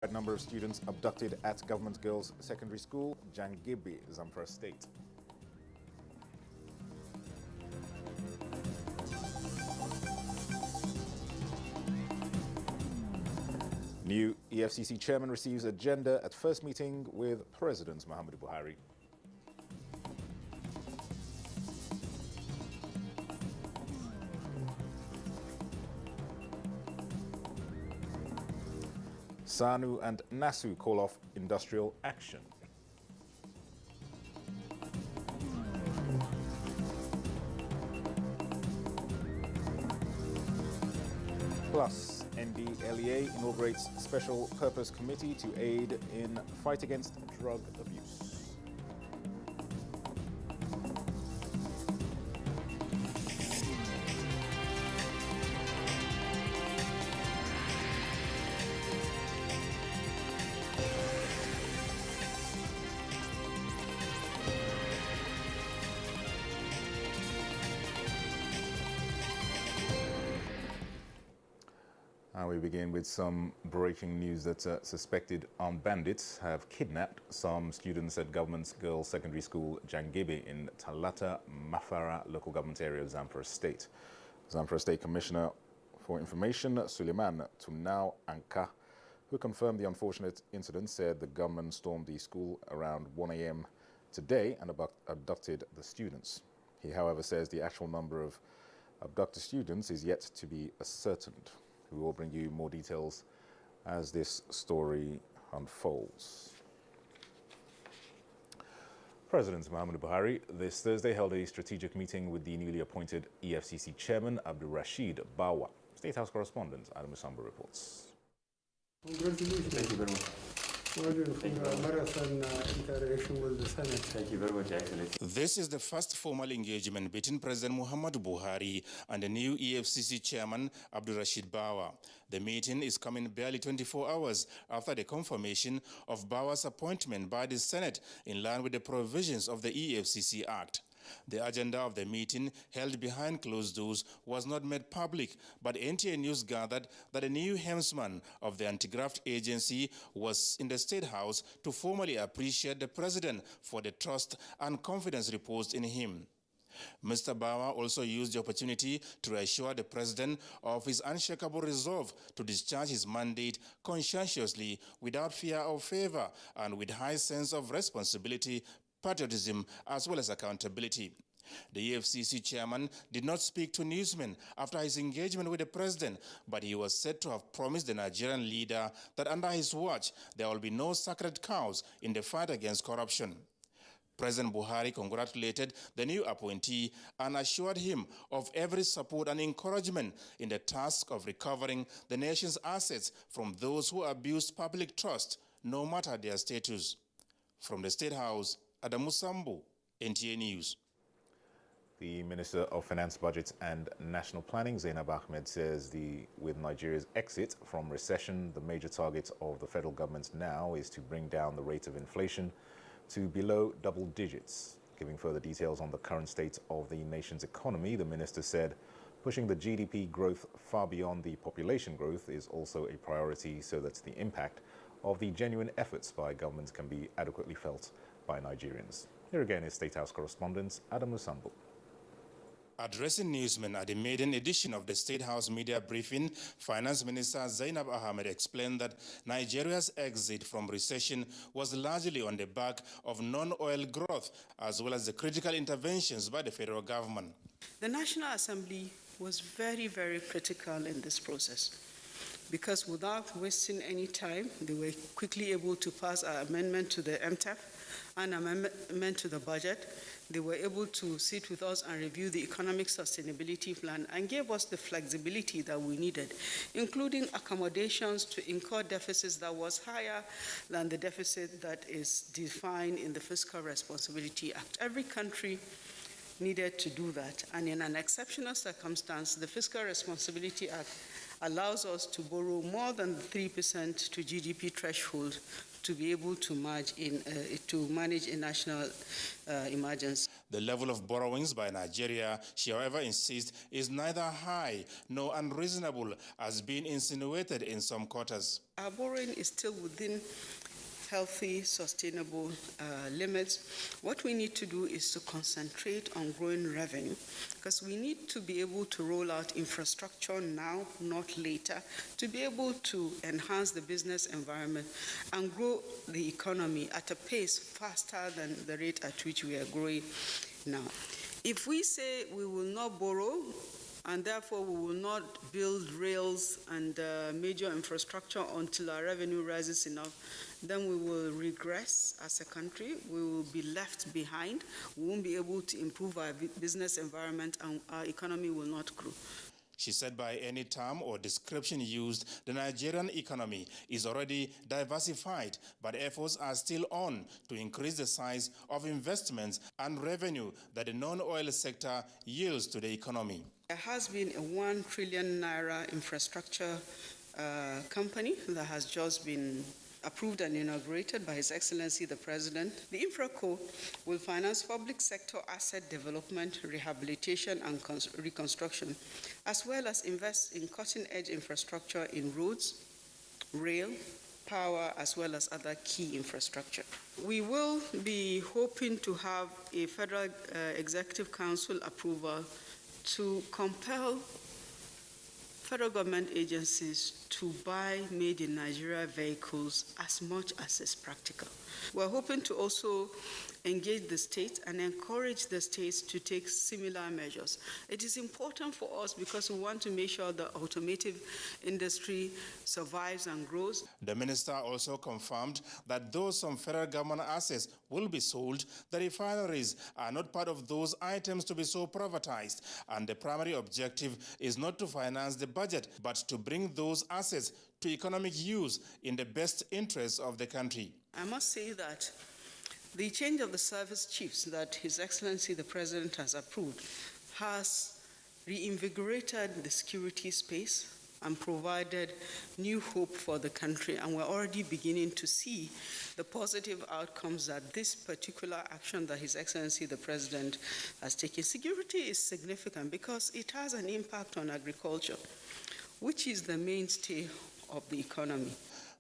A number of students abducted at Government Girls Secondary School, Jangibi, Zamfara State. New EFCC chairman receives agenda at first meeting with President Muhammadu Buhari. SANU and NASU call off industrial action. Plus, NDLEA inaugurates special purpose committee to aid in fight against drug abuse. We begin with some breaking news that suspected armed bandits have kidnapped some students at Government Girls Secondary School Jangibi in Talata Mafara local government area of Zamfara State. Zamfara State Commissioner for Information Suleiman Tunau Anka, who confirmed the unfortunate incident, said the gunmen stormed the school around 1 a.m. today and abducted the students. He, however, says the actual number of abducted students is yet to be ascertained. We will bring you more details as this story unfolds. President Muhammadu Buhari this Thursday held a strategic meeting with the newly appointed EFCC chairman, Abdulrasheed Bawa. State House correspondent Adam Musambu reports. Congratulations. Thank you very much. Marathon interaction with the Senate. Thank you very much, Excellency. This is the first formal engagement between President Muhammadu Buhari and the new EFCC chairman, Abdulrasheed Bawa. The meeting is coming barely 24 hours after the confirmation of Bawa's appointment by the Senate in line with the provisions of the EFCC Act. The agenda of the meeting, held behind closed doors, was not made public, but NTA News gathered that a new helmsman of the anti-graft agency was in the State House to formally appreciate the president for the trust and confidence reposed in him. Mr. Bawa also used the opportunity to assure the president of his unshakable resolve to discharge his mandate conscientiously, without fear or favor, and with high sense of responsibility, patriotism, as well as accountability. The EFCC chairman did not speak to newsmen after his engagement with the president, but he was said to have promised the Nigerian leader that under his watch there will be no sacred cows in the fight against corruption. President Buhari congratulated the new appointee and assured him of every support and encouragement in the task of recovering the nation's assets from those who abused public trust, no matter their status. From the State House, Adam Musambu, NTA News. The Minister of Finance, Budget and National Planning, Zainab Ahmed, says with Nigeria's exit from recession, the major target of the federal government now is to bring down the rate of inflation to below double digits. Giving further details on the current state of the nation's economy, the minister said pushing the GDP growth far beyond the population growth is also a priority so that the impact of the genuine efforts by government can be adequately felt by Nigerians. Here again is State House correspondent Adam Musambu. Addressing newsmen at the maiden edition of the State House media briefing, Finance Minister Zainab Ahmed explained that Nigeria's exit from recession was largely on the back of non-oil growth, as well as the critical interventions by the federal government. The National Assembly was very, very critical in this process, because without wasting any time, they were quickly able to pass an amendment to the MTEP, an amendment to the budget. They were able to sit with us and review the economic sustainability plan and gave us the flexibility that we needed, including accommodations to incur deficits that was higher than the deficit that is defined in the Fiscal Responsibility Act. Every country needed to do that, and in an exceptional circumstance, the Fiscal Responsibility Act allows us to borrow more than the 3% to GDP threshold to be able to manage a national emergency. The level of borrowings by Nigeria, she however insists, is neither high nor unreasonable as being insinuated in some quarters. Our borrowing is still within healthy, sustainable limits. What we need to do is to concentrate on growing revenue, because we need to be able to roll out infrastructure now, not later, to be able to enhance the business environment and grow the economy at a pace faster than the rate at which we are growing now. If we say we will not borrow, and therefore we will not build rails and major infrastructure until our revenue rises enough, then we will regress as a country. We will be left behind. We won't be able to improve our business environment, and our economy will not grow. She said by any term or description used, the Nigerian economy is already diversified, but efforts are still on to increase the size of investments and revenue that the non-oil sector yields to the economy. There has been a 1 trillion naira infrastructure company that has just been approved and inaugurated by His Excellency the President. The InfraCo will finance public sector asset development, rehabilitation and reconstruction, as well as invest in cutting-edge infrastructure in roads, rail, power, as well as other key infrastructure. We will be hoping to have a Federal Executive Council approval to compel federal government agencies to buy made in Nigeria vehicles as much as is practical. We're hoping to also engage the state and encourage the states to take similar measures. It is important for us because we want to make sure the automotive industry survives and grows. The minister also confirmed that though some federal government assets will be sold, the refineries are not part of those items to be so privatized, and the primary objective is not to finance the budget, but to bring those assets to economic use in the best interests of the country. I must say that the change of the service chiefs that His Excellency the President has approved has reinvigorated the security space and provided new hope for the country, and we're already beginning to see the positive outcomes that this particular action that His Excellency the President has taken. Security is significant because it has an impact on agriculture, which is the mainstay of the economy.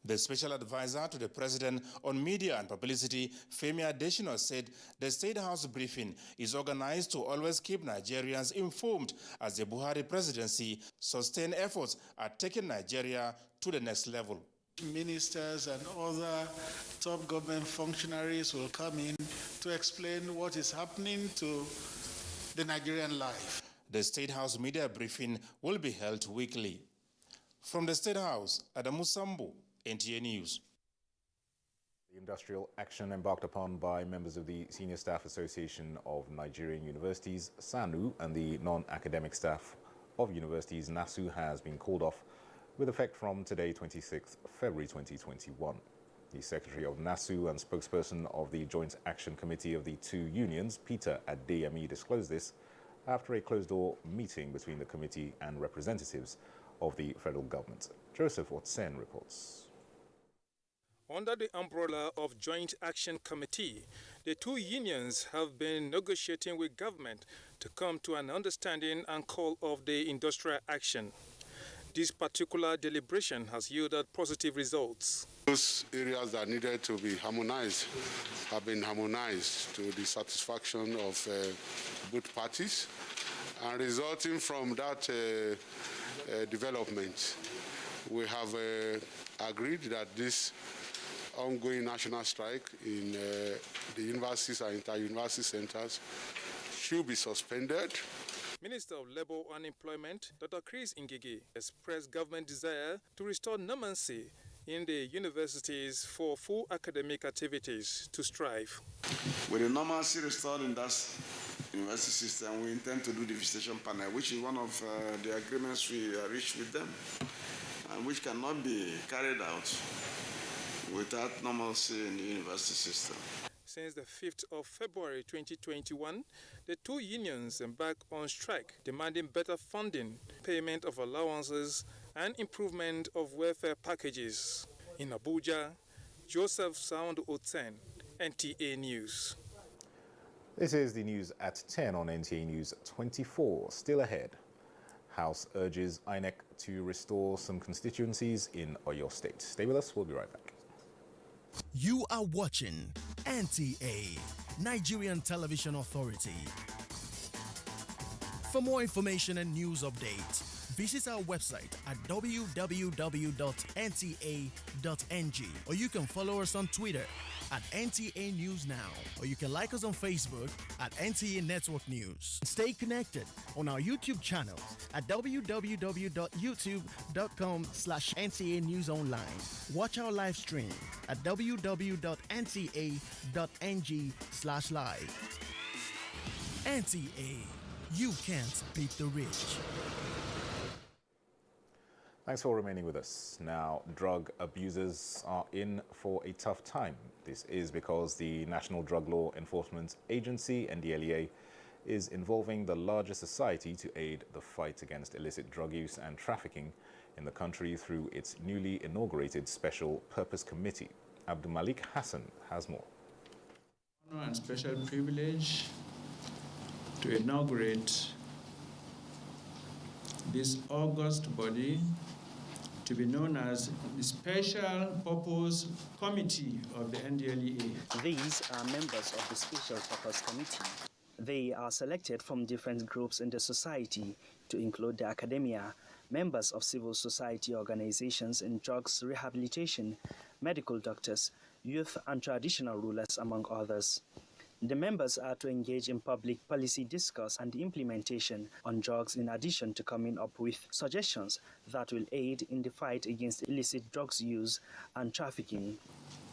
The special advisor to the president on media and publicity, Femi Adesina, said the State House briefing is organized to always keep Nigerians informed as the Buhari presidency sustained efforts at taking Nigeria to the next level. Ministers and other top government functionaries will come in to explain what is happening to the Nigerian life. The State House media briefing will be held weekly. From the State House, Adamu Sambo, NTA News. The industrial action embarked upon by members of the Senior Staff Association of Nigerian Universities, SANU, and the non-academic staff of universities, NASU, has been called off with effect from today, 26th February 2021. The Secretary of NASU and spokesperson of the Joint Action Committee of the two unions, Peter Adeyemi, disclosed this after a closed-door meeting between the committee and representatives of the federal government. Joseph Otsen reports. Under the umbrella of Joint Action Committee, the two unions have been negotiating with government to come to an understanding and call off the industrial action. This particular deliberation has yielded positive results. Those areas that needed to be harmonized have been harmonized to the satisfaction of both parties, and resulting from that development, we have agreed that this ongoing national strike in the universities and inter-university centers should be suspended. Minister of Labour and Employment, Dr. Chris Ngige, expressed government desire to restore normalcy in the universities for full academic activities to strive. With the normalcy restored in that university system, we intend to do the visitation panel, which is one of the agreements we reached with them, and which cannot be carried out without normalcy in the university system. Since the 5th of February 2021, the two unions embarked on strike, demanding better funding, payment of allowances, and improvement of welfare packages. In Abuja, Joseph Sound Otsen, NTA News. This is the news at 10 on NTA News 24. Still ahead, House urges INEC to restore some constituencies in Oyo State. Stay with us, we'll be right back. You are watching NTA, Nigerian Television Authority. For more information and news updates, visit our website at www.nta.ng, or you can follow us on Twitter at NTA News Now, or you can like us on Facebook at NTA Network News. Stay connected on our YouTube channel at www.youtube.com/NTA News Online. Watch our live stream at www.nta.ng/live. NTA, you can't beat the rich. Thanks for remaining with us. Now, drug abusers are in for a tough time. This is because the National Drug Law Enforcement Agency, NDLEA, is involving the larger society to aid the fight against illicit drug use and trafficking in the country through its newly inaugurated Special Purpose Committee. Abdul Malik Hassan has more. Honor and special privilege to inaugurate this august body to be known as the Special Purpose Committee of the NDLEA. These are members of the Special Purpose Committee. They are selected from different groups in the society to include the academia, members of civil society organizations in drugs rehabilitation, medical doctors, youth and traditional rulers, among others. The members are to engage in public policy discourse and implementation on drugs, in addition to coming up with suggestions that will aid in the fight against illicit drugs use and trafficking.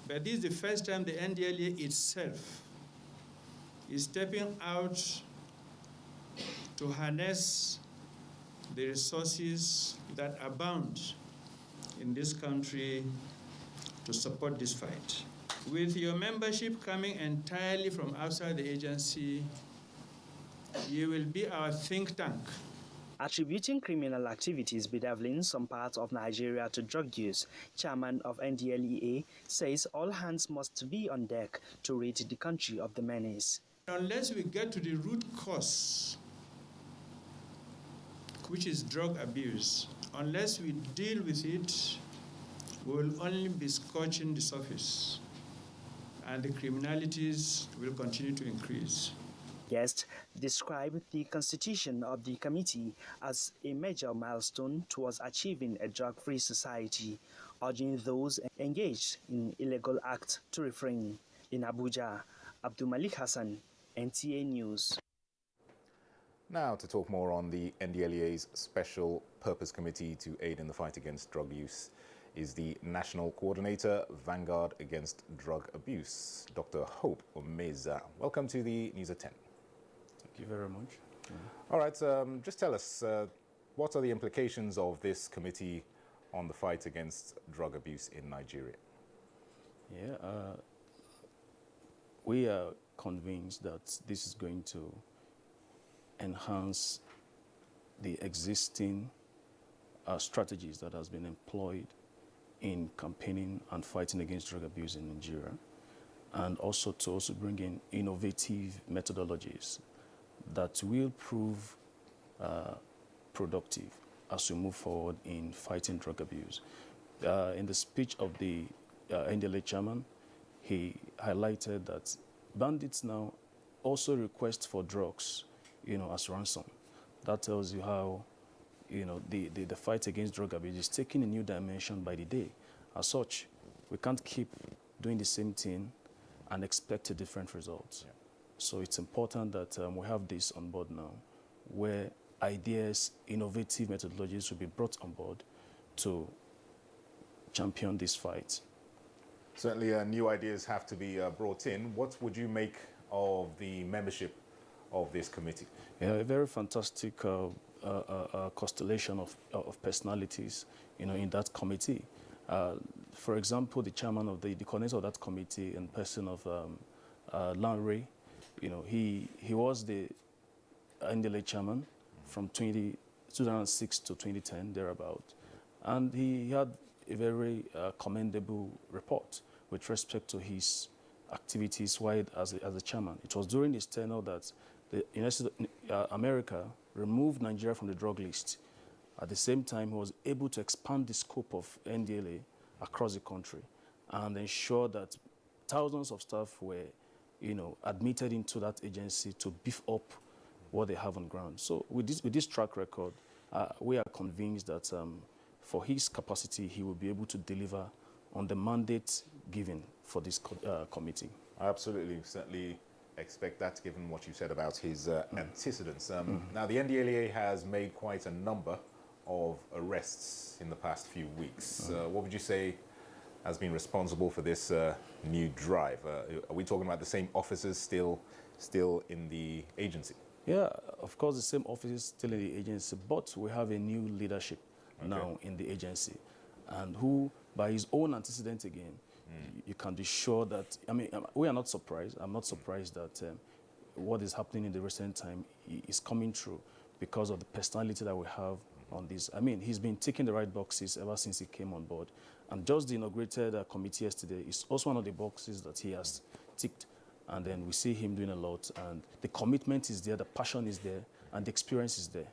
But this is the first time the NDLEA itself is stepping out to harness the resources that abound in this country to support this fight. With your membership coming entirely from outside the agency, you will be our think tank. Attributing criminal activities bedeviling some parts of Nigeria to drug use, chairman of NDLEA says all hands must be on deck to rid the country of the menace. Unless we get to the root cause, which is drug abuse, unless we deal with it, we will only be scorching the surface, and the criminalities will continue to increase. Guests described the constitution of the committee as a major milestone towards achieving a drug-free society, urging those engaged in illegal acts to refrain. In Abuja, Abdul Malik Hassan, NTA News. Now to talk more on the NDLEA's Special Purpose Committee to aid in the fight against drug use is the National Coordinator, Vanguard Against Drug Abuse, Dr. Hope Omeza. Welcome to the News at 10. Thank you very much. All right, just tell us, what are the implications of this committee on the fight against drug abuse in Nigeria? Yeah, we are convinced that this is going to enhance the existing strategies that has been employed in campaigning and fighting against drug abuse in Nigeria, and also to bring in innovative methodologies that will prove productive as we move forward in fighting drug abuse. In the speech of the NDLEA chairman, he highlighted that bandits now also request for drugs, as ransom. That tells you how the fight against drug abuse is taking a new dimension by the day. As such, we can't keep doing the same thing and expect a different result. Yeah. So it's important that we have this on board now, where ideas, innovative methodologies will be brought on board to champion this fight. Certainly new ideas have to be brought in. What would you make of the membership of this committee? Yeah, a very fantastic constellation of personalities, in that committee. For example, the chairman of the coordinator of that committee, in person of Lanre, he was the NDLEA chairman from 2006 to 2010, thereabout. And he had a very commendable report with respect to his activities while as a chairman. It was during his tenure that the America removed Nigeria from the drug list. At the same time, he was able to expand the scope of NDLA across the country and ensure that thousands of staff were, admitted into that agency to beef up what they have on ground. So with this track record, we are convinced that for his capacity, he will be able to deliver on the mandate given for this committee. I certainly expect that, given what you said about his antecedents. Now, the NDLEA has made quite a number of arrests in the past few weeks. What would you say has been responsible for this new drive? Are we talking about the same officers still in the agency? Yeah, of course, the same officers still in the agency, but we have a new leadership now in the agency, and who, by his own antecedent again, you can be sure that, we are not surprised. I'm not surprised that what is happening in the recent time is coming true because of the personality that we have on this. He's been ticking the right boxes ever since he came on board. And just the inaugurated committee yesterday is also one of the boxes that he has ticked. And then we see him doing a lot. And the commitment is there, the passion is there, and the experience is there.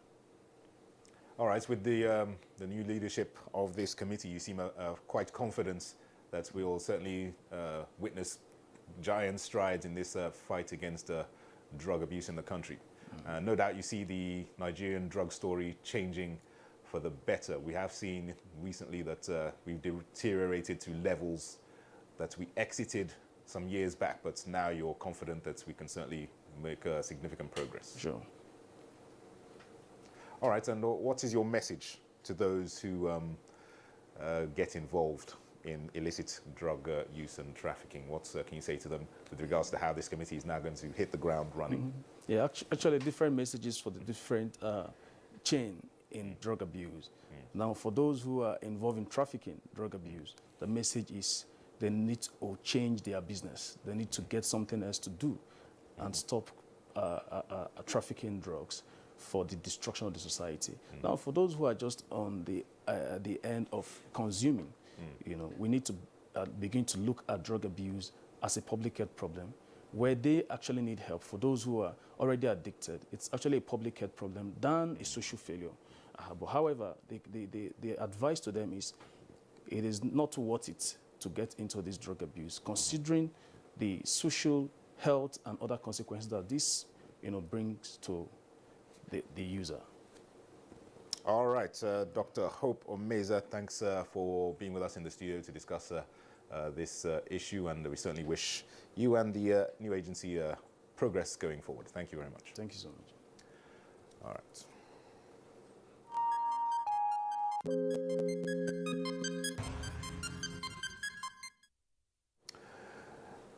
All right, with the new leadership of this committee, you seem quite confident that we will certainly witness giant strides in this fight against drug abuse in the country. No doubt you see the Nigerian drug story changing for the better. We have seen recently that we've deteriorated to levels that we exited some years back, but now you're confident that we can certainly make significant progress. Sure. All right, and what is your message to those who get involved in illicit drug use and trafficking? What can you say to them with regards to how this committee is now going to hit the ground running? Yeah, actually different messages for the different chain in drug abuse. Now, for those who are involved in trafficking, drug abuse, the message is they need to change their business. They need to get something else to do and stop trafficking drugs for the destruction of the society. Now, for those who are just on the end of consuming, we need to begin to look at drug abuse as a public health problem where they actually need help. For those who are already addicted, it's actually a public health problem than a social failure. But however, the advice to them is it is not worth it to get into this drug abuse, considering the social, health, and other consequences that this brings to the user. All right, Dr. Hope Omeza, thanks for being with us in the studio to discuss this issue, and we certainly wish you and the new agency progress going forward. Thank you very much. Thank you so much. All right.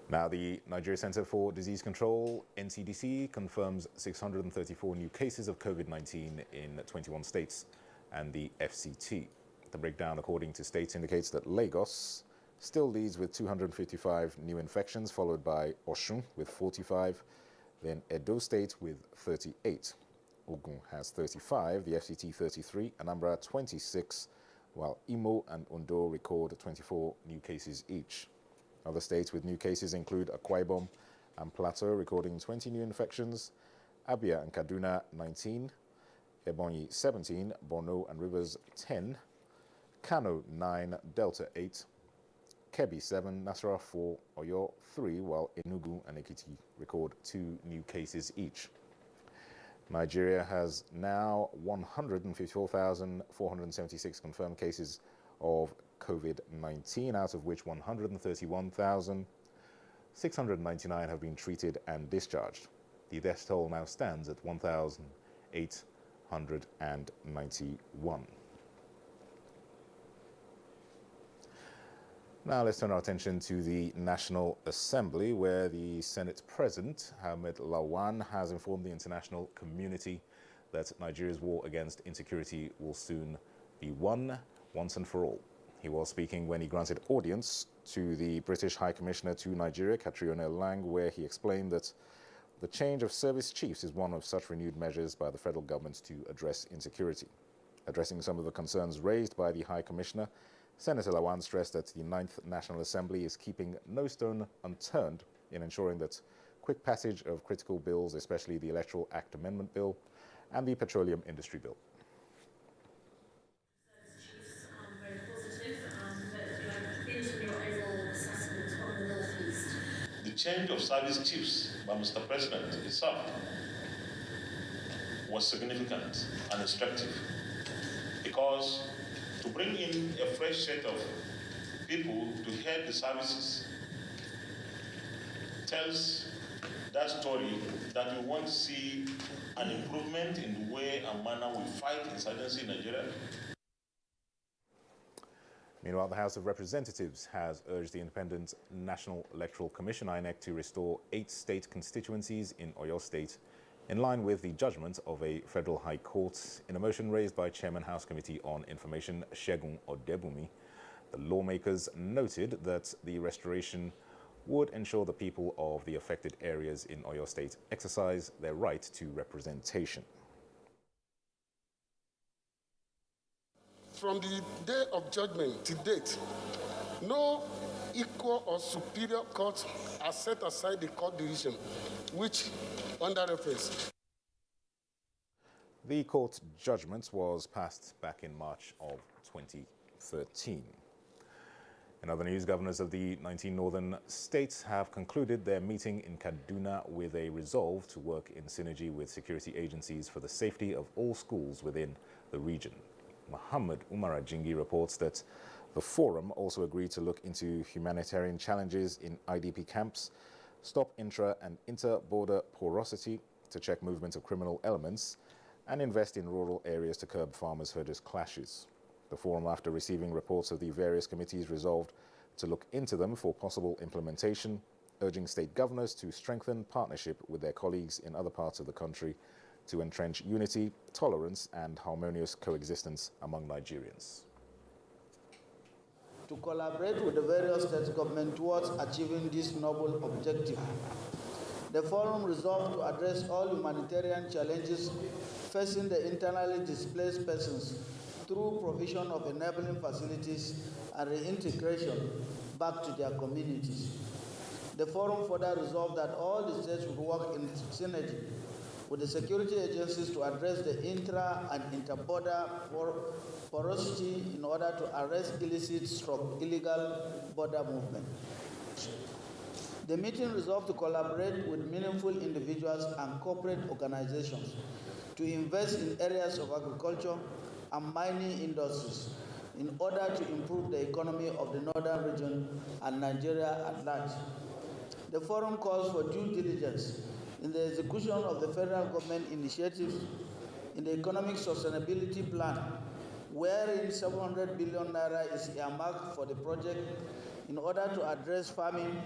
Now, the Nigeria Center for Disease Control, NCDC, confirms 634 new cases of COVID-19 in 21 states, and the FCT. The breakdown, according to states, indicates that Lagos still leads with 255 new infections, followed by Osun with 45, then Edo State with 38. Ogun has 35, the FCT 33, Anambra 26, while Imo and Ondo record 24 new cases each. Other states with new cases include Akwa Ibom and Plateau, recording 20 new infections, Abia and Kaduna 19, Ebonyi 17, Borno and Rivers 10, Kano 9, Delta 8, Kebbi 7, Nasarawa 4, Oyo 3, while Enugu and Ekiti record 2 new cases each. Nigeria has now 154,476 confirmed cases of COVID-19, out of which 131,699 have been treated and discharged. The death toll now stands at 1,891. Now let's turn our attention to the National Assembly, where the Senate President, Ahmed Lawan, has informed the international community that Nigeria's war against insecurity will soon be won once and for all. He was speaking when he granted audience to the British High Commissioner to Nigeria, Catriona Lang, where he explained that the change of service chiefs is one of such renewed measures by the federal government to address insecurity. Addressing some of the concerns raised by the High Commissioner, Senator Lawan stressed that the 9th National Assembly is keeping no stone unturned in ensuring that quick passage of critical bills, especially the Electoral Act Amendment Bill and the Petroleum Industry Bill. Very positive, but into your overall assessment on the Northeast. The change of service chiefs by Mr. President himself was significant and instructive, because to bring in a fresh set of people to head the services tells that story that we want to see an improvement in the way and manner we fight insurgency in Nigeria. Meanwhile, the House of Representatives has urged the Independent National Electoral Commission, INEC, to restore 8 state constituencies in Oyo State, in line with the judgment of a federal high court. In a motion raised by Chairman House Committee on Information, Segun Odebumi, the lawmakers noted that the restoration would ensure the people of the affected areas in Oyo State exercise their right to representation. From the day of judgment to date, no equal or superior court has set aside the court decision, which, under reference. The court judgment was passed back in March of 2013. In other news, governors of the 19 northern states have concluded their meeting in Kaduna with a resolve to work in synergy with security agencies for the safety of all schools within the region. Muhammad Umar Ajingi reports that the forum also agreed to look into humanitarian challenges in IDP camps, stop intra- and inter-border porosity to check movement of criminal elements, and invest in rural areas to curb farmers-herders clashes. The forum, after receiving reports of the various committees, resolved to look into them for possible implementation, urging state governors to strengthen partnership with their colleagues in other parts of the country to entrench unity, tolerance, and harmonious coexistence among Nigerians. To collaborate with the various state governments towards achieving this noble objective, the forum resolved to address all humanitarian challenges facing the internally displaced persons through provision of enabling facilities and reintegration back to their communities. The forum further resolved that all the states would work in synergy with the security agencies to address the intra- and inter-border porosity in order to arrest illicit/illegal border movement. The meeting resolved to collaborate with meaningful individuals and corporate organizations to invest in areas of agriculture and mining industries in order to improve the economy of the northern region and Nigeria at large. The forum calls for due diligence in the execution of the federal government initiatives in the economic sustainability plan, wherein 700 billion naira is earmarked for the project in order to address farming,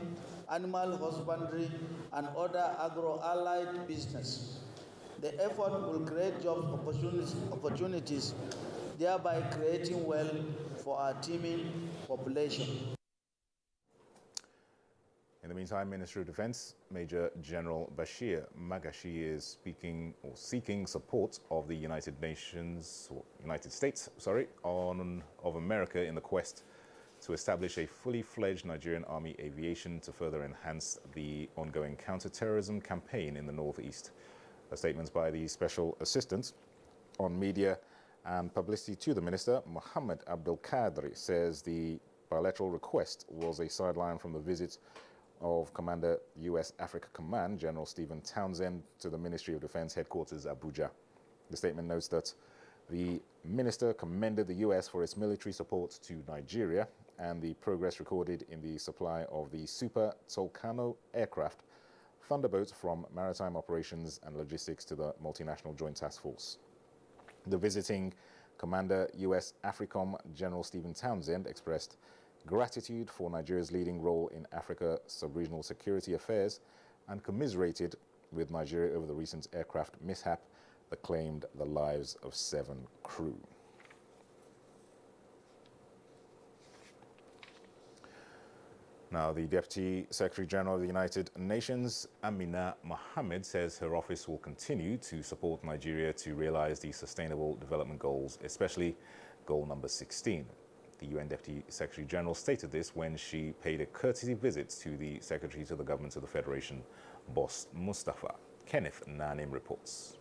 animal husbandry, and other agro-allied business. The effort will create job opportunities, thereby creating wealth for our teeming population. In the meantime, Ministry of Defense Major General Bashir Magashi is seeking support of the United States of America in the quest to establish a fully fledged Nigerian Army aviation to further enhance the ongoing counter-terrorism campaign in the Northeast. A statement by the Special Assistant on Media and Publicity to the Minister, Muhammad Abdul Qadri, says the bilateral request was a sideline from the visit of Commander U.S. Africa Command, General Stephen Townsend, to the Ministry of Defense headquarters, Abuja. The statement notes that the minister commended the U.S. for its military support to Nigeria and the progress recorded in the supply of the Super Tucano aircraft Thunderbolt from Maritime Operations and Logistics to the Multinational Joint Task Force. The visiting Commander U.S. AFRICOM General Stephen Townsend expressed gratitude for Nigeria's leading role in Africa sub-regional security affairs and commiserated with Nigeria over the recent aircraft mishap that claimed the lives of 7 crew. Now, the Deputy Secretary General of the United Nations, Amina Mohammed, says her office will continue to support Nigeria to realize the Sustainable Development Goals, especially goal number 16. The UN Deputy Secretary General stated this when she paid a courtesy visit to the Secretary to the Government of the Federation, Boss Mustafa. Kenneth Nanim reports.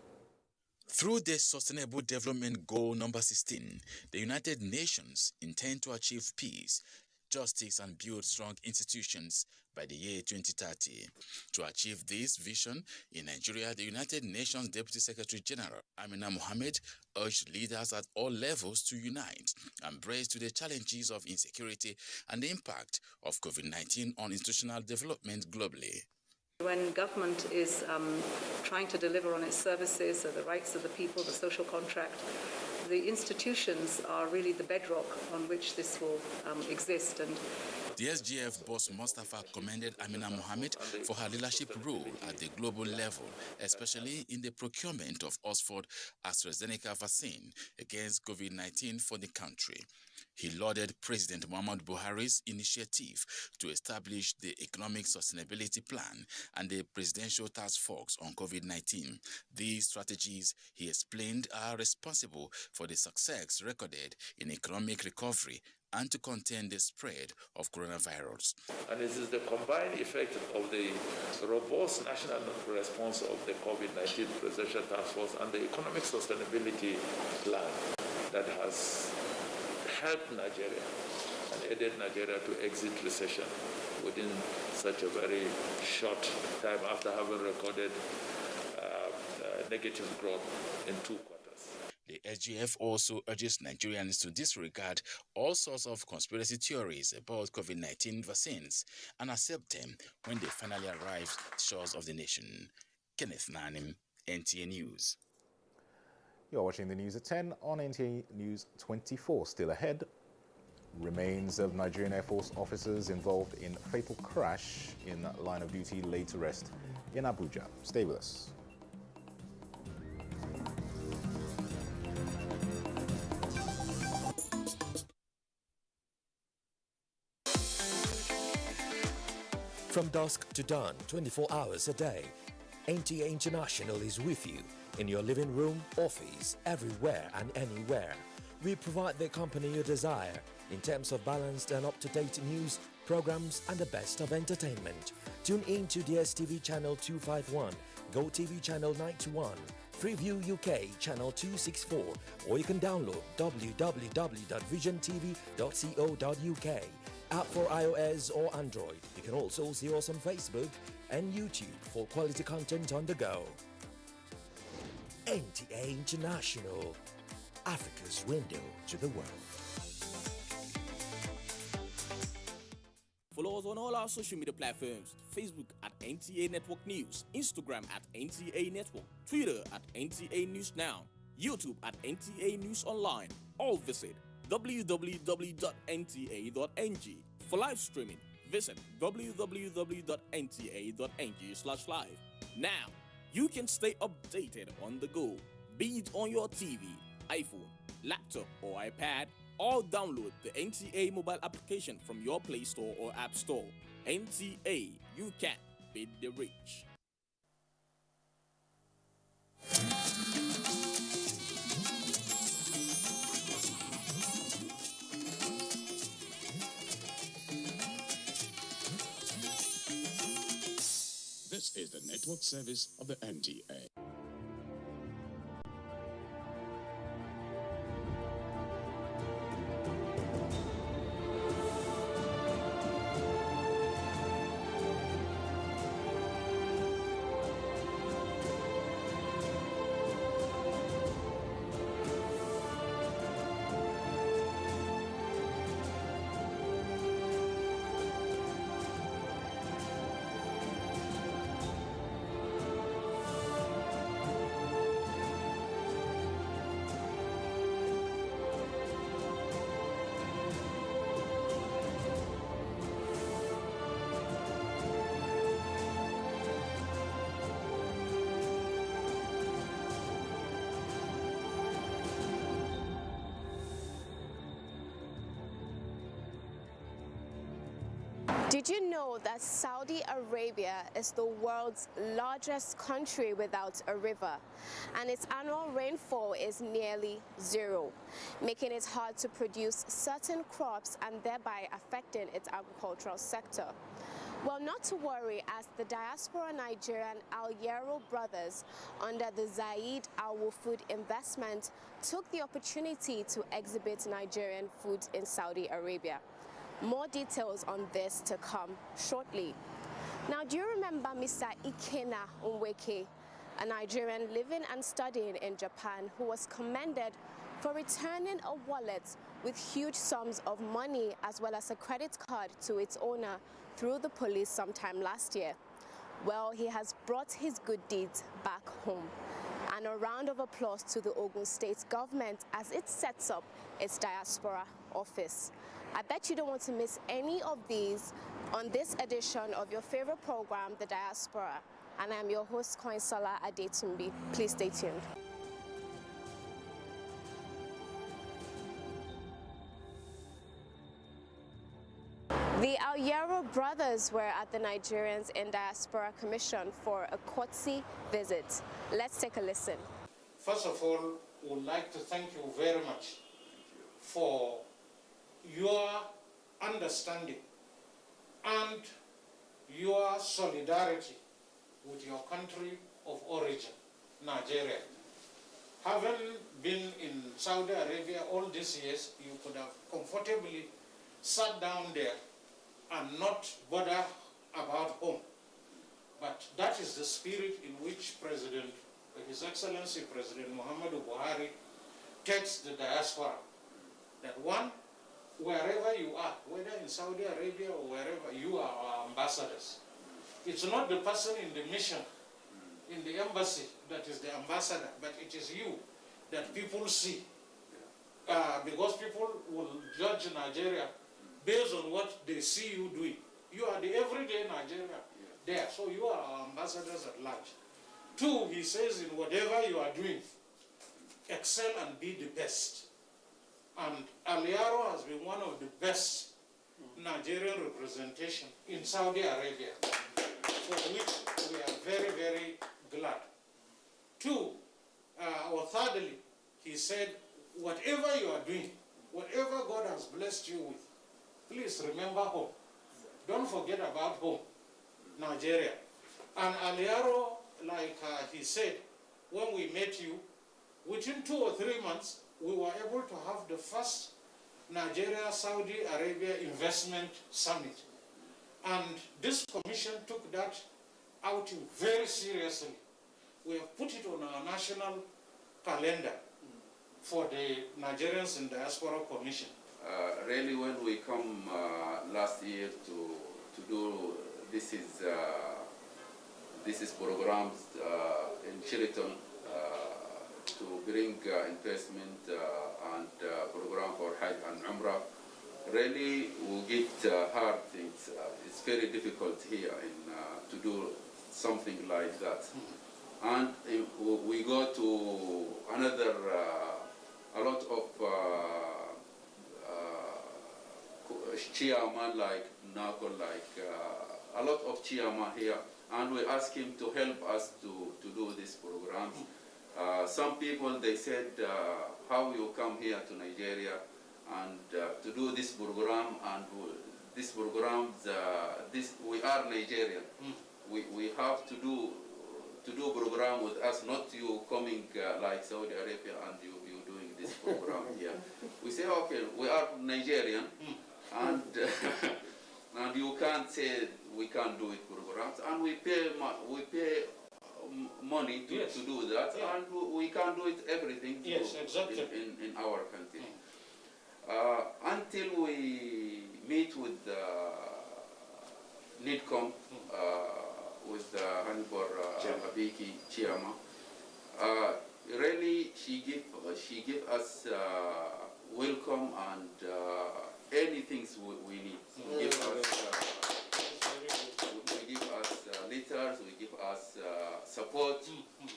Through the Sustainable Development Goal number 16, the United Nations intend to achieve peace, justice and build strong institutions by the year 2030. To achieve this vision, in Nigeria, the United Nations Deputy Secretary General Amina Mohammed urged leaders at all levels to unite and brace to the challenges of insecurity and the impact of COVID-19 on institutional development globally. When government is trying to deliver on its services, so the rights of the people, the social contract, the institutions are really the bedrock on which this will exist. And the SGF boss Mustafa commended Amina Mohammed for her leadership role at the global level, especially in the procurement of Oxford AstraZeneca vaccine against COVID-19 for the country. He lauded President Muhammadu Buhari's initiative to establish the Economic Sustainability Plan and the Presidential Task Force on COVID-19. These strategies, he explained, are responsible for the success recorded in economic recovery and to contain the spread of coronavirus. And it is the combined effect of the robust national response of the COVID-19 Presidential Task Force and the Economic Sustainability Plan that has helped Nigeria and aided Nigeria to exit recession within such a very short time after having recorded negative growth in 2 quarters. The SGF also urges Nigerians to disregard all sorts of conspiracy theories about COVID-19 vaccines and accept them when they finally arrive shores of the nation. Kenneth Nanim, NTA News. You're watching the news at 10 on NTA News 24. Still ahead, remains of Nigerian Air Force officers involved in fatal crash in line of duty laid to rest in Abuja. Stay with us. From dusk to dawn, 24 hours a day, NTA International is with you in your living room, office, everywhere and anywhere. We provide the company you desire in terms of balanced and up-to-date news, programs and the best of entertainment. Tune in to DSTV channel 251, GoTV channel 91, Freeview UK channel 264, or you can download www.visiontv.co.uk. App for iOS or Android. You can also see us on Facebook and YouTube for quality content on the go. NTA International, Africa's window to the world. Follow us on all our social media platforms: Facebook at NTA Network News, Instagram at NTA Network, Twitter at NTA News Now, YouTube at NTA News Online. All visit www.nta.ng. For live streaming, visit www.nta.ng/live. Now, you can stay updated on the go, be it on your TV, iPhone, laptop, or iPad, or download the NTA mobile application from your Play Store or App Store. NTA, you can beat the rich. This is the network service of the NTA. Did you know that Saudi Arabia is the world's largest country without a river, and its annual rainfall is nearly zero, making it hard to produce certain crops and thereby affecting its agricultural sector? Well, not to worry, as the diaspora Nigerian Al Yarrow brothers under the Zayed Al Wufud investment took the opportunity to exhibit Nigerian foods in Saudi Arabia. More details on this to come shortly. Now, do you remember Mr. Ikena Nweke, a Nigerian living and studying in Japan, who was commended for returning a wallet with huge sums of money as well as a credit card to its owner through the police sometime last year? Well, he has brought his good deeds back home. And a round of applause to the Ogun State government as it sets up its diaspora office. I bet you don't want to miss any of these on this edition of your favorite program, The Diaspora. And I'm your host, Koinsola Adetumbi. Please stay tuned. The Al Yarrow brothers were at the Nigerians in Diaspora Commission for a courtesy visit. Let's take a listen. First of all, we would like to thank you very much for your understanding and your solidarity with your country of origin, Nigeria. Having been in Saudi Arabia all these years, you could have comfortably sat down there and not bother about home. But that is the spirit in which His Excellency President Muhammadu Buhari takes the diaspora. That one, wherever you are, whether in Saudi Arabia or wherever, you are our ambassadors. It's not the person in the mission, in the embassy, that is the ambassador, but it is you that people see. Because people will judge Nigeria based on what they see you doing. You are the everyday Nigeria there, so you are our ambassadors at large. Two, he says, in whatever you are doing, excel and be the best. And Al Yarrow has been one of the best Nigerian representation in Saudi Arabia, for which we are very, very glad. Two, or thirdly, he said, whatever you are doing, whatever God has blessed you with, please remember home. Don't forget about home, Nigeria. And Al Yarrow, like he said, when we met you, within 2 or 3 months, we were able to have the first Nigeria-Saudi Arabia investment summit. And this commission took that outing very seriously. We have put it on our national calendar for the Nigerians in Diaspora Commission. Really, when we come last year to do this is programs in Sheraton to bring investment and program for Hajj and Umrah. Really, we get hard things. It's very difficult here to do something like that. And we go to another, a lot of chairman like Nako, like a lot of chairman here, and we ask him to help us to do these programs. Some people, they said, how you come here to Nigeria and to do this program, and this program, we are Nigerian. We have to do program with us, not you coming like Saudi Arabia and you doing this program here. We say, okay, we are Nigerian, and and you can't say we can't do it programs, and we pay money to do that, and we can't do it everything exactly. in our country. Until we meet with NIDCOM, with Hanbor Abiki Chiama, really she give us welcome and anything we need. We give us letters, we give us support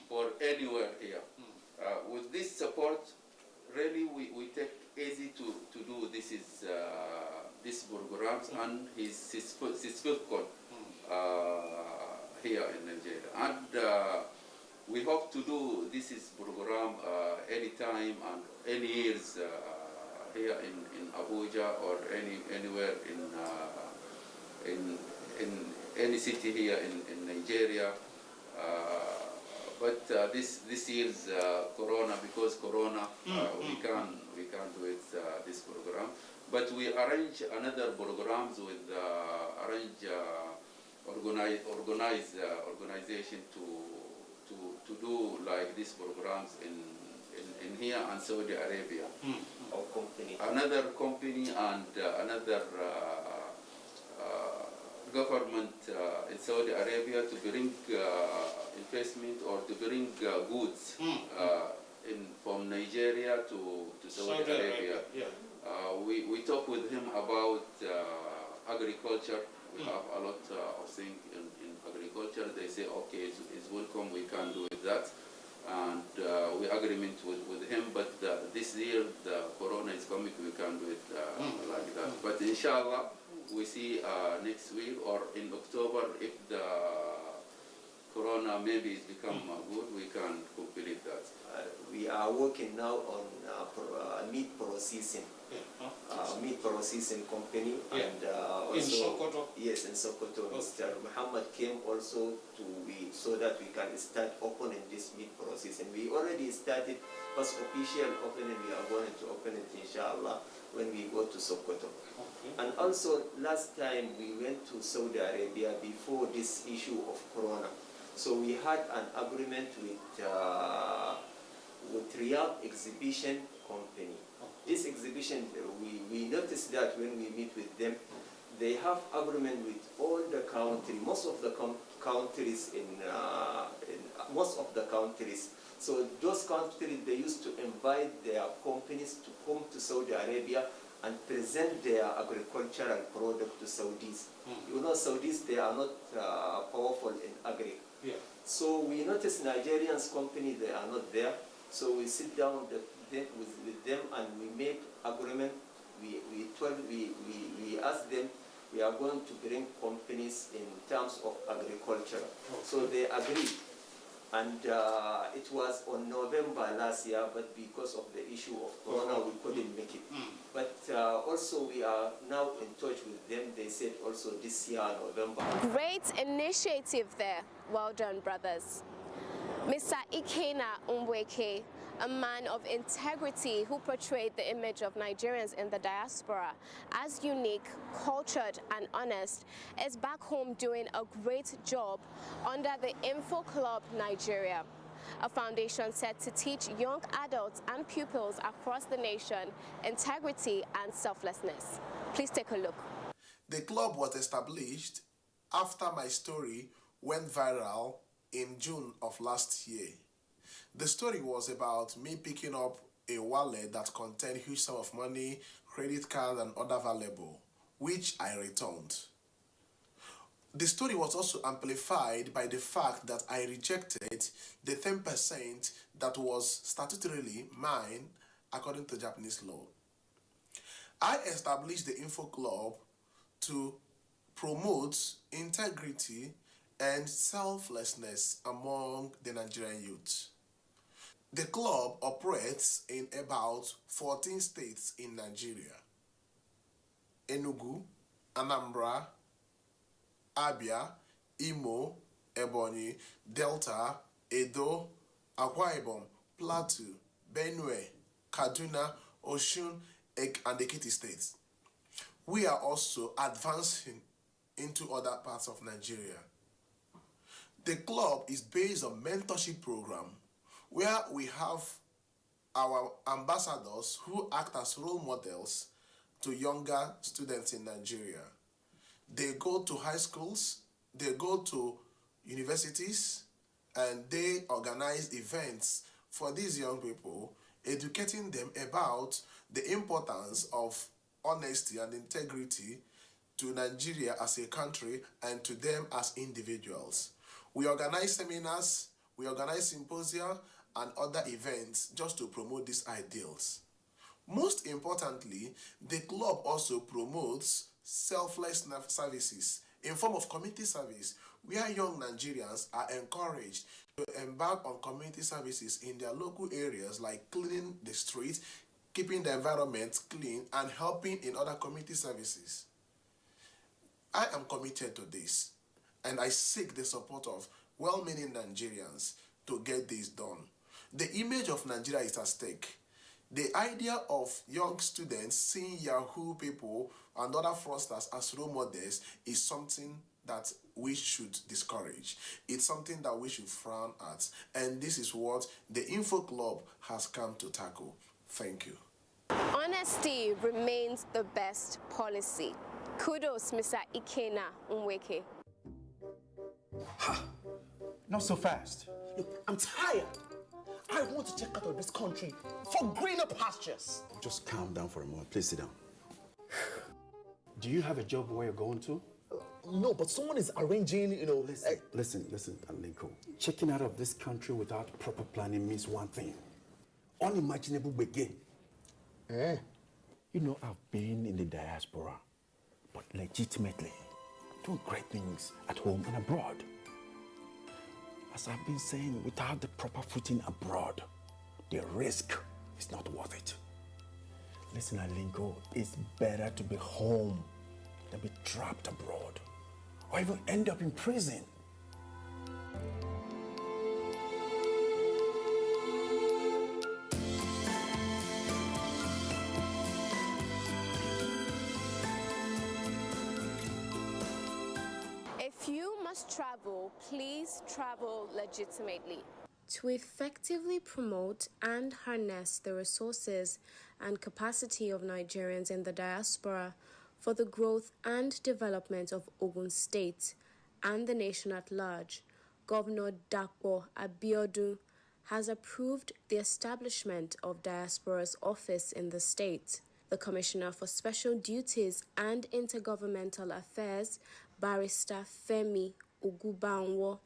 for anywhere here. With this support, really we take easy to do this program. programs and his field code here in Nigeria. And we hope to do this program anytime and any years here in Abuja or anywhere in any city here in Nigeria. But this year's Corona, because Corona, we can't do it this program. But we arrange another programs with organization to do like these programs in here and Saudi Arabia. Or company. Another company and another government in Saudi Arabia to bring investment or to bring goods from Nigeria to Saudi Arabia. Yeah. We talk with him about agriculture. We have a lot of things in agriculture. They say, okay, it's welcome, we can do that. And we agreement with him, but this year the Corona is coming, we can't do it like that. But inshallah, we see next week or in October, if the Corona maybe is become good, we can complete that. We are working now on meat processing. Meat processing company, and also in Sokoto. Yes, in Sokoto. Mr. Muhammad came also so that we can start opening this meat processing. We already started first official opening. We are going to open it inshallah when we go to Sokoto. And also last time we went to Saudi Arabia before this issue of Corona. So we had an agreement with Riyadh Exhibition Company. This exhibition, we noticed that when we meet with them, they have agreement with all the countries, most of the countries most of the countries. So those countries, they used to invite their companies to come to Saudi Arabia and present their agricultural product to Saudis. You know, Saudis, they are not powerful in agri. Yeah. So we noticed Nigerians company, they are not there. So we sit down with them and we make agreement. We ask them, we are going to bring companies in terms of agriculture. So they agreed. And it was on November last year, but because of the issue of Corona, we couldn't make it. But also we are now in touch with them. They said also this year, November. Great initiative there. Well done, brothers. Mr. Ikena Umweke, a man of integrity who portrayed the image of Nigerians in the diaspora as unique, cultured, and honest, is back home doing a great job under the Info Club Nigeria, a foundation set to teach young adults and pupils across the nation integrity and selflessness. Please take a look. The club was established after my story went viral in June of last year. The story was about me picking up a wallet that contained huge sum of money, credit card, and other valuable, which I returned. The story was also amplified by the fact that I rejected the 10% that was statutorily mine according to Japanese law. I established the Info Club to promote integrity and selflessness among the Nigerian youth. The club operates in about 14 states in Nigeria: Enugu, Anambra, Abia, Imo, Ebonyi, Delta, Edo, Akwa Ibom, Plateau, Benue, Kaduna, Osun, and Ekiti states. We are also advancing into other parts of Nigeria. The club is based on mentorship program where we have our ambassadors who act as role models to younger students in Nigeria. They go to high schools, they go to universities, and they organize events for these young people, educating them about the importance of honesty and integrity to Nigeria as a country and to them as individuals. We organize seminars, we organize symposia and other events just to promote these ideals. Most importantly, the club also promotes selfless services in form of community service, where young Nigerians are encouraged to embark on community services in their local areas like cleaning the streets, keeping the environment clean, and helping in other community services. I am committed to this, and I seek the support of well-meaning Nigerians to get this done. The image of Nigeria is at stake. The idea of young students seeing Yahoo people and other fraudsters as role models is something that we should discourage. It's something that we should frown at. And this is what the Info Club has come to tackle. Thank you. Honesty remains the best policy. Kudos, Mr. Ikena Nweke. Not so fast. Look, I'm tired. I want to check out of this country for greener pastures. Just calm down for a moment. Please sit down. Do you have a job where you're going to? No, but someone is arranging, Listen, Alinko. Checking out of this country without proper planning means one thing. Unimaginable begin. You know, I've been in the diaspora, but legitimately doing great things at home and abroad. As I've been saying, without the proper footing abroad, the risk is not worth it. Listen, Alinko, it's better to be home than be trapped abroad, or even end up in prison. If you must travel, please travel legitimately. To effectively promote and harness the resources and capacity of Nigerians in the diaspora for the growth and development of Ogun State and the nation at large, Governor Dapo Abiodun has approved the establishment of Diaspora's office in the state. The Commissioner for Special Duties and Intergovernmental Affairs, Barrister Femi Ogubanwo,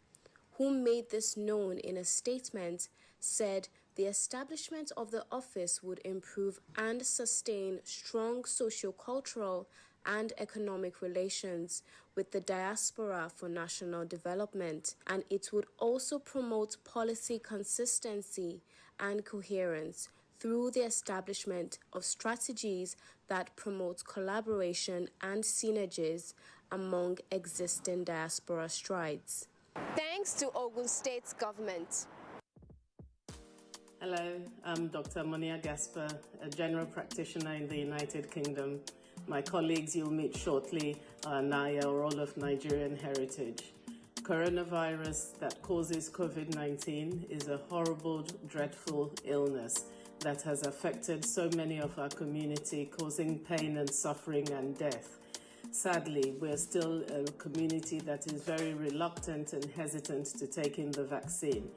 who made this known in a statement, said the establishment of the office would improve and sustain strong socio-cultural and economic relations with the diaspora for national development, and it would also promote policy consistency and coherence through the establishment of strategies that promote collaboration and synergies among existing diaspora strides. Thanks to Ogun State's government. Hello, I'm Dr. Monia Gasper, a general practitioner in the United Kingdom. My colleagues you'll meet shortly are Naya, or all of Nigerian heritage. Coronavirus that causes COVID-19 is a horrible, dreadful illness that has affected so many of our community, causing pain and suffering and death. Sadly, we're still a community that is very reluctant and hesitant to take in the vaccine.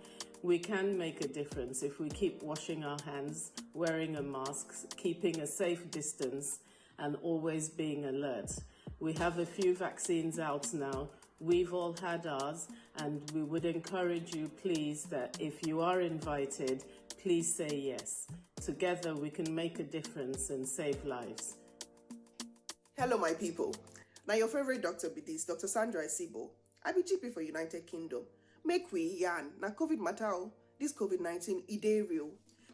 We can make a difference if we keep washing our hands, wearing a mask, keeping a safe distance, and always being alert. We have a few vaccines out now. We've all had ours, and we would encourage you, please, that if you are invited, please say yes. Together we can make a difference and save lives. Hello, my people. Now your favorite doctor be this, Dr. Sandra Isibo. I be GP for United Kingdom. Make we yarn. Now COVID matter. This COVID-19, it dey real.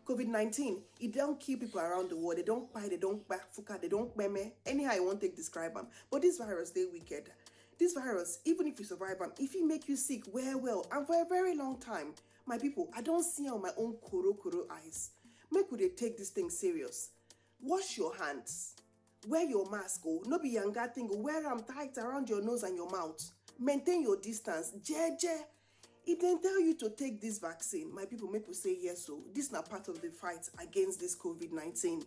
COVID-19, it don't kill people around the world. They don't buy, they don't back fuka, they don't meme. Anyhow, I won't take describe them. But this virus, they wicked. This virus, even if you survive them, if it make you sick, well, and for a very long time, my people, I don't see on my own koro eyes. Make we take this thing serious. Wash your hands. Wear your mask, no be younger thing, wear them tight around your nose and your mouth. Maintain your distance, jeje. If they tell you to take this vaccine, my people, make we say yes, so this is not part of the fight against this COVID-19.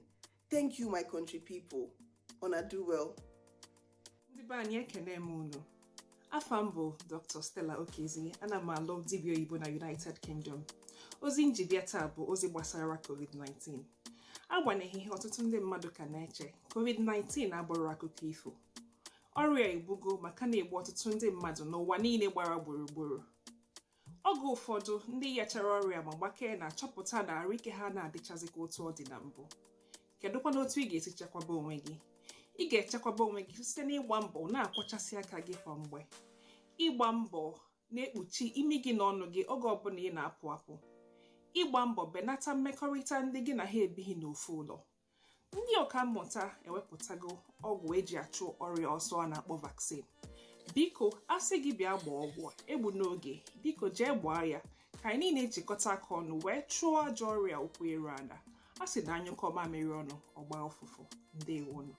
Thank you, my country people. Ona do well. Afambo Dr. Stella Okezi, ana m alụ dibịa Igbo na United Kingdom. Ozi njibịa taa bụ ozi gbasara COVID-19. Agbanyeghị ihe ọtụtụ ndị mmadụ ka na-eche, COVID-19 abụrụ akụkọ ifo. Ọrịa egbugo maka na-egbu ọtụtụ ndị mmadụ n'ụwa niile gbara gburugburu. Oge ụfọdụ ndị yachara ọrịa ma gbakee na-achọpụta na ahụike ha na-adịchazịkwa otu ọ dị na mbụ. Kedụkwana otu ị ga-esi chekwaba onwe gị? ị ga-echekwaba onwe gị site n'ịgba mbọ na-akwọchasị aka gị kwa mgbe, ịgba mbọ na-ekpuchi imi gị na ọnụ gị oge ọbụla ị na-apụ apụ, ịgba mbọ benata mmekọrịta ndị gị na ha ebighị n'ofu ụlọ. Ndị ọkammụta ewepụtago ọgwụ eji achụ ọrịa ọsọ a na-akpọ vaccine. Biko asị gị bịa gbaa ọgwụ egbu n'oge, biko jee gbaa ya ka anyị niile jikọta aka ọnụ wee chụọ ajọ ọrịa ụkwụ eru ala. A sị na anyụkọ mamịrị ọnụ ọgba ụfụfụ. Ndewonu.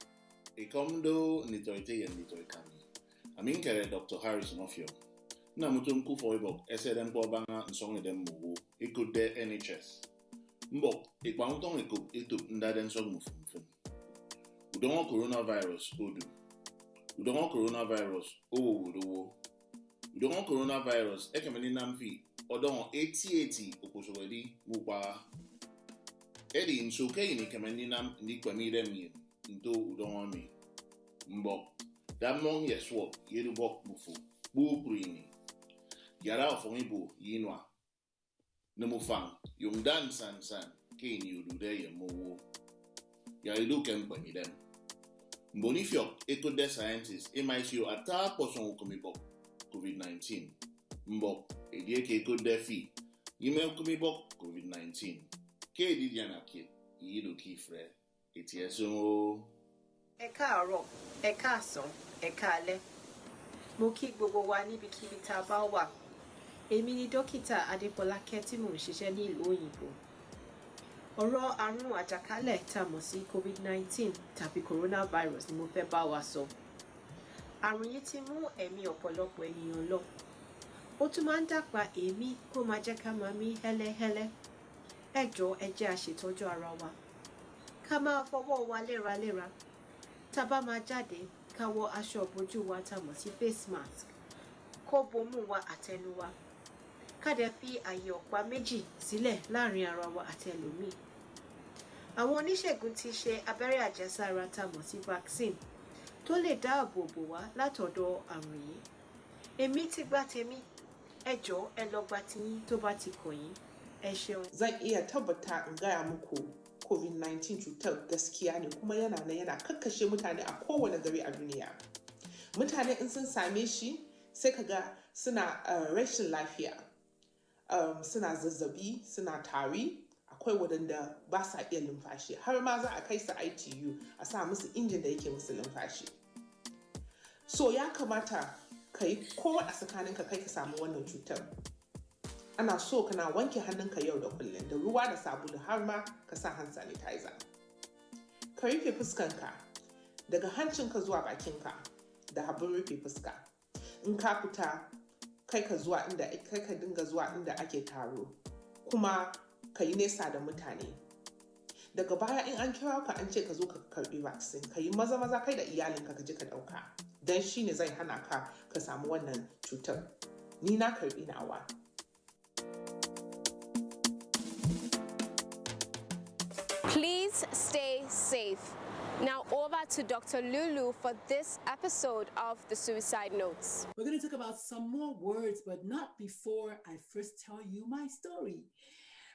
Ikomdo nitoite yen nitoikami. Amin kere Dr. Harrison Ofio. Na mutum kufo ibok esedem kwa banga nsonge dem mugu ikude NHS. Mbok ikpangutong ikup itup ndaden song mufumfum. Udongo coronavirus odu. Udongo coronavirus owo wudowo. Udongo coronavirus ekemeni namfi odongo 80 okosogedi mukwa. Edi nsoke ini kemeni nam ndikwamire mi nto udongo mi. Mbok damong yeswo yedubok mufu. Buprini. Yara ofongibo yinwa. Nemufang yung dan san kini udude yemowo. Yaridu kempani dem. Mbonifiok eco de scientists emisio ata poson ukomibok COVID-19. Mbok edieke eco defi yime ukomibok COVID-19. Ke didiana kit yidu kifre etieso. Ẹ káàárọ̀, ẹ káàsán, ẹ káalẹ́. Mo kí gbogbo wa níbikíbi tá a bá wà. Èmi ni dókítà Adébọ́lákẹ́ tí mò ń ṣiṣẹ́ ní ìlú òyìnbó. Ọ̀rọ̀ àrùn àjàkálẹ̀ tá a mọ̀ sí COVID-19 tàbí coronavirus ni mo fẹ́ bá wa sọ. Àrùn yìí ti mú ẹ̀mí ọ̀pọ̀lọpọ̀ ènìyàn lọ. Ó tún máa ń dàpá èémí kó máa jẹ́ ká máa mí hẹ́lẹ́hẹ́lẹ́. Ẹ jọ̀ọ́ ẹ jẹ́ a ṣètọ́jú ara wa. Ká máa fọwọ́ wa léraléra. Tá bá máa jáde, ká wọ aṣọ ìbojú wa tá a mọ̀ sí face mask. Kó bomú wa àtẹnu wa. Ká dẹ̀ fi àyè ọ̀pá méjì sílẹ̀ láàrin ara wa àti ẹlòmíì. Àwọn oníṣègùn ti ṣe abẹ́rẹ́ àjẹsára tá a mọ̀ sí vaccine tó lè dáàbò bò wá látọ̀dọ̀ àrùn yìí. Èmi ti gba tèmi. Ẹ jọ̀ọ́ ẹ lọ gba tiyín tó bá ti kàn yín. Ẹ ṣeun. Zan iya tabbata in gaya muku COVID-19 cutar gaskiya ne kuma yana kakkashe mutane a kowane gari a duniya. Mutane in sun same shi sai kaga suna rashin lafiya. Suna zazzabi, suna tari, akwai waɗanda ba sa iya numfashi. Har ma za a kai su ITU a sa musu injin da yake musu numfashi. So ya kamata ka yi kowa a tsakaninka kai ka samu wannan cutar. Ana so kana wanke hannunka yau da kullum da ruwa da sabulu har ma ka sa hand sanitizer. Ka rufe fuskanka daga hancinka zuwa bakinka da abin rufe fuska. In ka fita kai ka dinga zuwa inda ake taro kuma ka yi nesa da mutane. Daga baya in an kira ka an ce ka zo ka karbi vaccine, ka yi maza kai da iyalinka ka je ka dauka. Dan shine zai hana ka samu wannan cutar. Ni na karbi nawa. Please stay safe. Now over to Dr. Lulu for this episode of the Suicide Notes. We're going to talk about some more words, but not before I first tell you my story.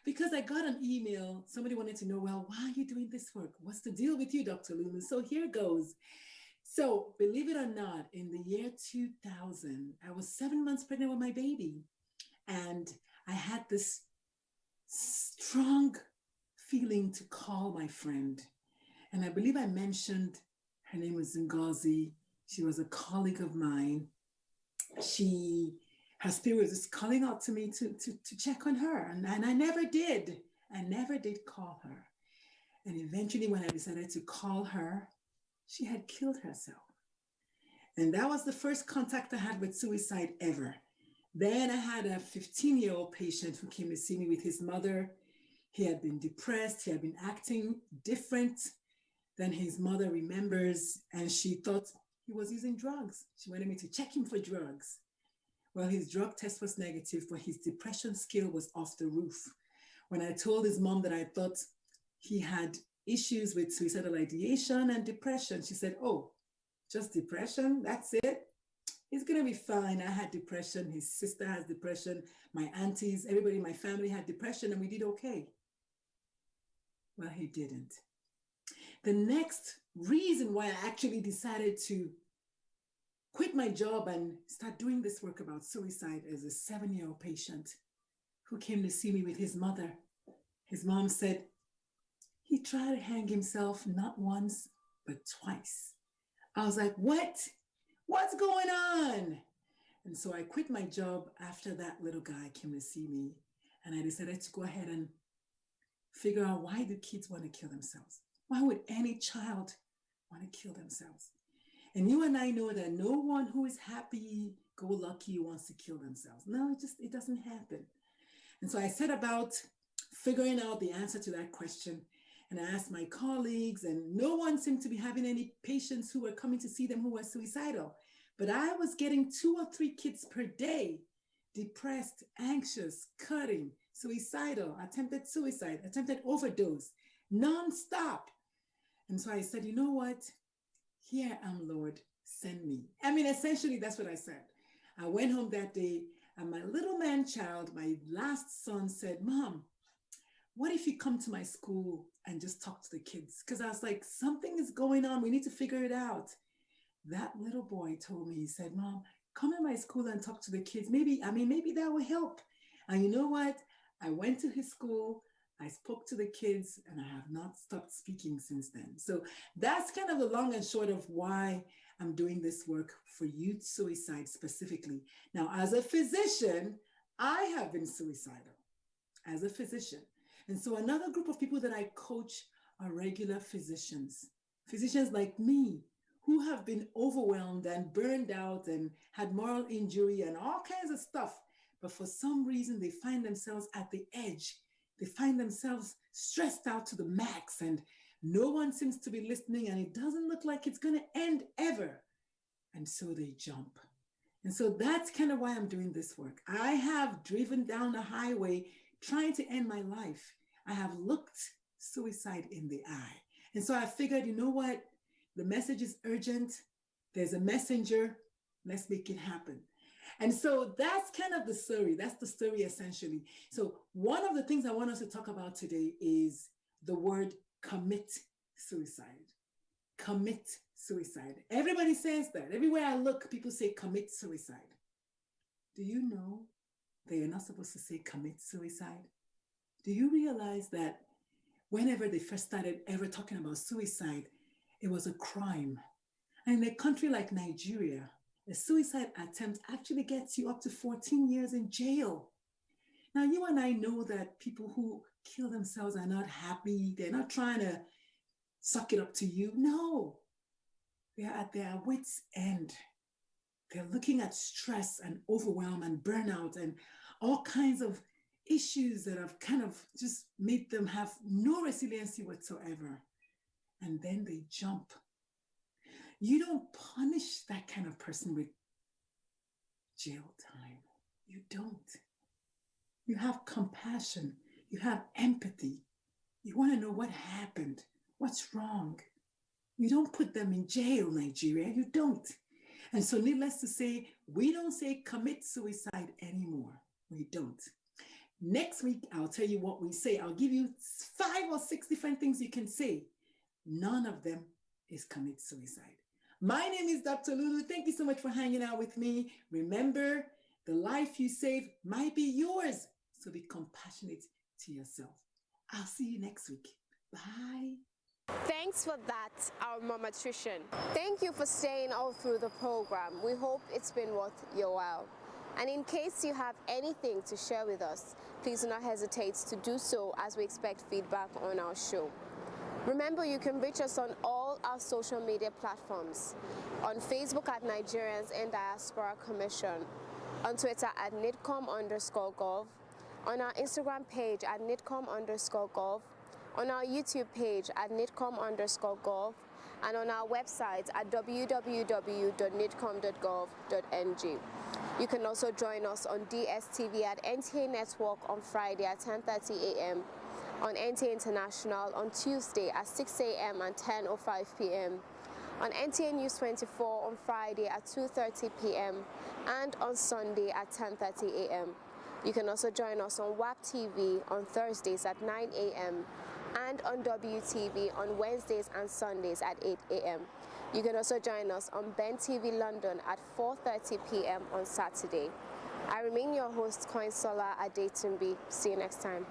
Because I got an email, somebody wanted to know, well, why are you doing this work? What's the deal with you, Dr. Lulu? So here goes. So believe it or not, in the year 2000, I was 7 months pregnant with my baby. And I had this strong feeling to call my friend. And I believe I mentioned her name was Ngozi. She was a colleague of mine. Her spirit was just calling out to me to check on her. And I never did. I never did call her. And eventually when I decided to call her, she had killed herself. And that was the first contact I had with suicide ever. Then I had a 15-year-old patient who came to see me with his mother. He had been depressed. He had been acting different than his mother remembers. And she thought he was using drugs. She wanted me to check him for drugs. Well, his drug test was negative, but his depression scale was off the roof. When I told his mom that I thought he had issues with suicidal ideation and depression, she said, oh, just depression? That's it? He's going to be fine. I had depression. His sister has depression. My aunties, everybody in my family had depression, and we did okay. Well, he didn't. The next reason why I actually decided to quit my job and start doing this work about suicide is a 7-year-old patient who came to see me with his mother. His mom said he tried to hang himself not once, but twice. I was like, what? What's going on? And so I quit my job after that little guy came to see me, and I decided to go ahead and figure out, why do kids want to kill themselves? Why would any child want to kill themselves? And you and I know that no one who is happy-go-lucky wants to kill themselves. No, it doesn't happen. And so I set about figuring out the answer to that question. And I asked my colleagues, and no one seemed to be having any patients who were coming to see them who were suicidal. But I was getting 2 or 3 kids per day, depressed, anxious, cutting, suicidal, attempted suicide, attempted overdose, nonstop. And so I said, you know what? Here I am, Lord, send me. I mean, essentially, that's what I said. I went home that day, and my little man child, my last son, said, Mom, what if you come to my school and just talk to the kids? Because I was like, something is going on. We need to figure it out. That little boy told me, he said, Mom, come to my school and talk to the kids. Maybe that will help. And you know what? I went to his school. I spoke to the kids, and I have not stopped speaking since then. So that's kind of the long and short of why I'm doing this work for youth suicide specifically. Now, as a physician, I have been suicidal as a physician. And so another group of people that I coach are regular physicians like me, who have been overwhelmed and burned out and had moral injury and all kinds of stuff. But for some reason, they find themselves at the edge. They find themselves stressed out to the max, and no one seems to be listening, and it doesn't look like it's going to end ever. And so they jump. And so that's kind of why I'm doing this work. I have driven down the highway trying to end my life. I have looked suicide in the eye. And so I figured, you know what? The message is urgent. There's a messenger. Let's make it happen. And so that's kind of the story. That's the story essentially. So one of the things I want us to talk about today is the word commit suicide. Commit suicide. Everybody says that. Everywhere I look, people say commit suicide. Do you know they are not supposed to say commit suicide? Do you realize that whenever they first started ever talking about suicide, it was a crime? And in a country like Nigeria, a suicide attempt actually gets you up to 14 years in jail. Now, you and I know that people who kill themselves are not happy. They're not trying to suck it up to you. No, they're at their wits' end. They're looking at stress and overwhelm and burnout and all kinds of issues that have kind of just made them have no resiliency whatsoever. And then they jump. You don't punish that kind of person with jail time. You don't. You have compassion. You have empathy. You want to know what happened. What's wrong? You don't put them in jail, Nigeria. You don't. And so needless to say, we don't say commit suicide anymore. We don't. Next week, I'll tell you what we say. I'll give you 5 or 6 different things you can say. None of them is commit suicide. My name is Dr. Lulu. Thank you so much for hanging out with me. Remember, the life you save might be yours. So be compassionate to yourself. I'll see you next week. Bye. Thanks for that, our mamatrician. Thank you for staying all through the program. We hope it's been worth your while. And in case you have anything to share with us, please do not hesitate to do so, as we expect feedback on our show. Remember, you can reach us on all our social media platforms. On Facebook at Nigerians in Diaspora Commission, on Twitter at NIDCOM_gov, on our Instagram page at NIDCOM_gov, on our YouTube page at NIDCOM_gov, and on our website at www.nidcom.gov.ng. You can also join us on DSTV at NTA Network on Friday at 10:30 a.m., on NTA International on Tuesday at 6 a.m. and 10:05 p.m., on NTA News 24 on Friday at 2:30 p.m., and on Sunday at 10:30 a.m. You can also join us on WAP TV on Thursdays at 9 a.m. and and on WTV on Wednesdays and Sundays at 8 a.m. You can also join us on Ben TV London at 4:30 p.m. on Saturday. I remain your host, Coinsola Adetumbi. See you next time.